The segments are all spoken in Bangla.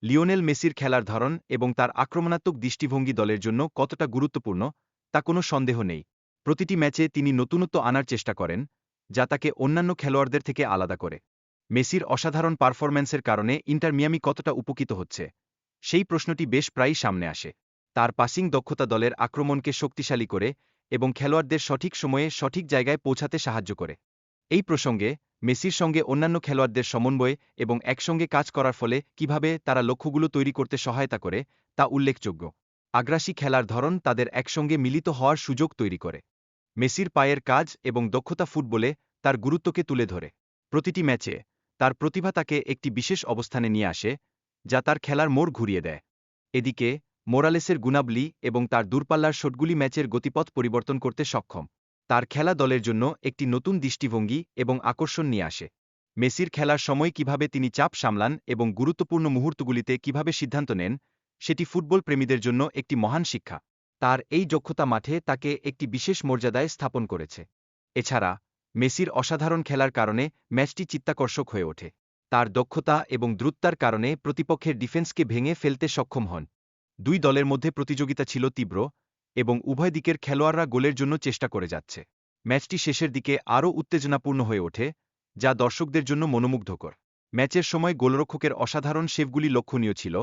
লিওনেল মেসির খেলার ধরন এবং তার আক্রমণাত্মক দৃষ্টিভঙ্গি দলের জন্য কতটা গুরুত্বপূর্ণ তা কোনো সন্দেহ নেই। প্রতিটি ম্যাচে তিনি নতুনত্ব আনার চেষ্টা করেন, যা তাকে অন্যান্য খেলোয়াড়দের থেকে আলাদা করে। মেসির অসাধারণ পারফরম্যান্সের কারণে ইন্টার মিয়ামি কতটা উপকৃত হচ্ছে, সেই প্রশ্নটি বেশ প্রায়ই সামনে আসে। তার পাসিং দক্ষতা দলের আক্রমণকে শক্তিশালী করে এবং খেলোয়াড়দের সঠিক সময়ে সঠিক জায়গায় পৌঁছাতে সাহায্য করে। এই প্রসঙ্গে মেসির সঙ্গে অন্যান্য খেলোয়াড়দের সমন্বয় এবং একসঙ্গে কাজ করার ফলে কিভাবে তারা লক্ষ্যগুলো তৈরি করতে সহায়তা করে, তা উল্লেখযোগ্য। আগ্রাসী খেলার ধরন তাদের একসঙ্গে মিলিত হওয়ার সুযোগ তৈরি করে। মেসির পায়ের কাজ এবং দক্ষতা ফুটবলে তার গুরুত্বকে তুলে ধরে। প্রতিটি ম্যাচে তার প্রতিভা তাকে একটি বিশেষ অবস্থানে নিয়ে আসে, যা তার খেলার মোড় ঘুরিয়ে দেয়। এদিকে মোরালেসের গুণাবলী এবং তার দূরপাল্লার শটগুলি ম্যাচের গতিপথ পরিবর্তন করতে সক্ষম। তার খেলা দলের জন্য একটি নতুন দৃষ্টিভঙ্গি এবং আকর্ষণ নিয়ে আসে। মেসির খেলার সময় কিভাবে তিনি চাপ সামলান এবং গুরুত্বপূর্ণ মুহূর্তগুলিতে কিভাবে সিদ্ধান্ত নেন, সেটি ফুটবল প্রেমীদের জন্য একটি মহান শিক্ষা। তার এই দক্ষতা মাঠে তাকে একটি বিশেষ মর্যাদায় স্থাপন করেছে। এছাড়া মেসির অসাধারণ খেলার কারণে ম্যাচটি চিত্তাকর্ষক হয়ে ওঠে। তার দক্ষতা এবং দ্রুততার কারণে প্রতিপক্ষের ডিফেন্সকে ভেঙে ফেলতে সক্ষম হন। দুই দলের মধ্যে প্রতিযোগিতা ছিল তীব্র এবং উভয় দিকের খেলোয়াড়রা গোলের জন্য চেষ্টা করে যাচ্ছে। ম্যাচটি শেষের দিকে আরও উত্তেজনাপূর্ণ হয়ে ওঠে, যা দর্শকদের জন্য মনোমুগ্ধকর। ম্যাচের সময় গোলরক্ষকের অসাধারণ সেভগুলি লক্ষণীয় ছিল,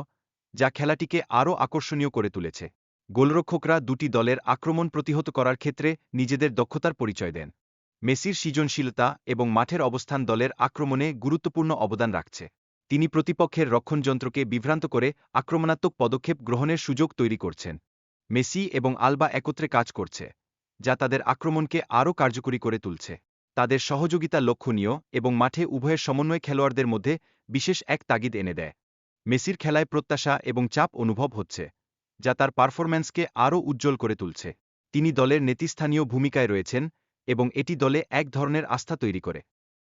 যা খেলাটিকে আরও আকর্ষণীয় করে তুলেছে। গোলরক্ষকরা দুটি দলের আক্রমণ প্রতিহত করার ক্ষেত্রে নিজেদের দক্ষতার পরিচয় দেন। মেসির সৃজনশীলতা এবং মাঠের অবস্থান দলের আক্রমণে গুরুত্বপূর্ণ অবদান রাখছে। তিনি প্রতিপক্ষের রক্ষণযন্ত্রকে বিভ্রান্ত করে আক্রমণাত্মক পদক্ষেপ গ্রহণের সুযোগ তৈরি করছেন। মেসি এবং আলবা একত্রে কাজ করছে, যা তাদের আক্রমণকে আরও কার্যকরী করে তুলছে। তাদের সহযোগিতা লক্ষণীয় এবং মাঠে উভয়ের সমন্বয় খেলোয়াড়দের মধ্যে বিশেষ এক তাগিদ এনে দেয়। মেসির খেলায় প্রত্যাশা এবং চাপ অনুভব হচ্ছে, যা তার পারফরম্যান্সকে আরও উজ্জ্বল করে তুলছে। তিনি দলের নেতৃস্থানীয় ভূমিকায় রয়েছেন এবং এটি দলে এক ধরনের আস্থা তৈরি করে।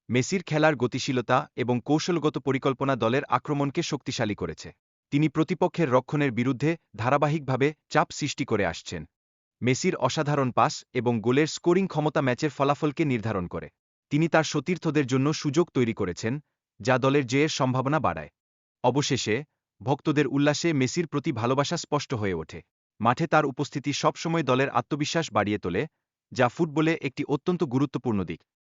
মেসির খেলার গতিশীলতা এবং কৌশলগত পরিকল্পনা দলের আক্রমণকে শক্তিশালী করেছে। তিনি প্রতিপক্ষের রক্ষণের বিরুদ্ধে ধারাবাহিকভাবে চাপ সৃষ্টি করে আসছেন। মেসির অসাধারণ পাস এবং গোলের স্কোরিং ক্ষমতা ম্যাচের ফলাফলকে নির্ধারণ করে। তিনি তার সতীর্থদের জন্য সুযোগ তৈরি করেছেন, যা দলের জয়ের সম্ভাবনা বাড়ায়। অবশেষে ভক্তদের উল্লাসে মেসির প্রতি ভালোবাসা স্পষ্ট হয়ে ওঠে। মাঠে তার উপস্থিতি সবসময় দলের আত্মবিশ্বাস বাড়িয়ে তোলে, যা ফুটবলে একটি অত্যন্ত গুরুত্বপূর্ণ দিক।